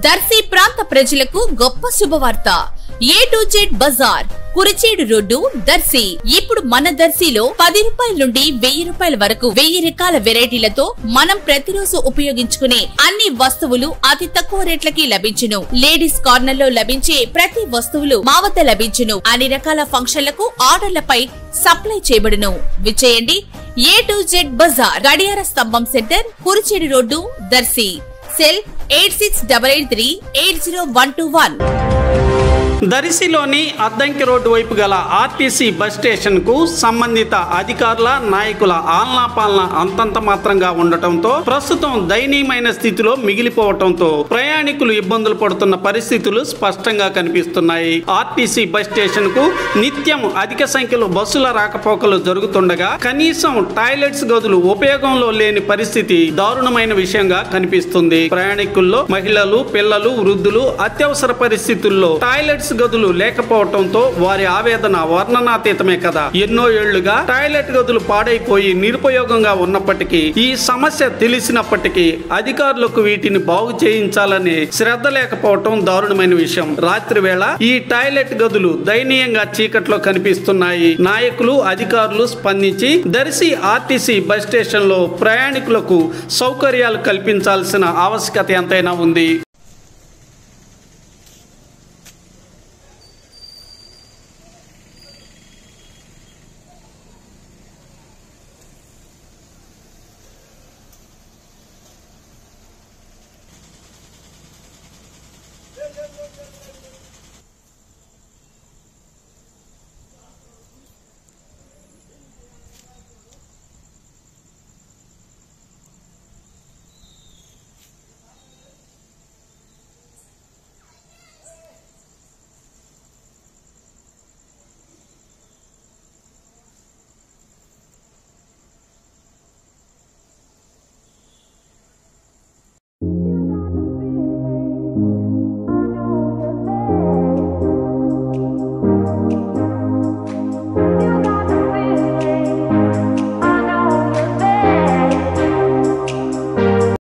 దర్శి ప్రాంత ప్రజలకు గొప్ప శుభవార్త. A to Z Bazar, Kurichedu road, Darsi. ఇప్పుడు మన దర్శిలో 10 రూపాయల నుండి 1000 రూపాయల వరకు 1000 రకాల వెరైటీలతో మనం ప్రతిరోజు ఉపయోగించుకునే అన్ని వస్తువులు అతి తక్కువ రేట్లకి లభించును. లేడీస్ కార్నర్ లో లభించే ప్రతి వస్తువులు మా వద్ద లభించును. అన్ని రకాల ఫంక్షన్లకు ఆర్డర్లపై సప్లై చేయబడును. విచ్చేయండి. A to Z బజార్, గడియార స్తంభం centre, Kurichedu road, Darsi. Cell 8683802121. దర్శిలోని అద్దంకి రోడ్డు వైపు గల ఆర్టీసీ బస్ స్టేషన్ కు సంబంధిత అధికారుల నాయకుల ఆలనాపాలన అంతంత మాత్రంగా ఉండటంతో ప్రస్తుతం దయనీయమైన స్థితిలో మిగిలిపోవటంతో ప్రయాణికులు ఇబ్బందులు పడుతున్న పరిస్థితులు స్పష్టంగా కనిపిస్తున్నాయి. ఆర్టీసీ బస్ స్టేషన్ కు నిత్యం అధిక సంఖ్యలో బస్సుల రాకపోకలు జరుగుతుండగా కనీసం టాయిలెట్స్ గదులు ఉపయోగంలో లేని పరిస్థితి దారుణమైన విషయంగా కనిపిస్తుంది. ప్రయాణికుల్లో మహిళలు, పిల్లలు, వృద్ధులు అత్యవసర పరిస్థితుల్లో టాయిలెట్స్ గదులు లేకపోవడంతో వారి ఆవేదన వర్ణనాతీతమే కదా. ఎన్నో ఏళ్లుగా టాయిలెట్ గదులు పాడైపోయి నిరుపయోగంగా ఉన్నప్పటికీ, ఈ సమస్య తెలిసినప్పటికీ అధికారులకు వీటిని బాగు చేయించాలనే శ్రద్ధ లేకపోవటం దారుణమైన విషయం. రాత్రి వేళ ఈ టాయిలెట్ గదులు దయనీయంగా చీకట్లో కనిపిస్తున్నాయి. నాయకులు, అధికారులు స్పందించి దర్శి ఆర్టీసీ బస్ స్టేషన్ లో ప్రయాణికులకు సౌకర్యాలు కల్పించాల్సిన ఆవశ్యకత ఎంతైనా ఉంది.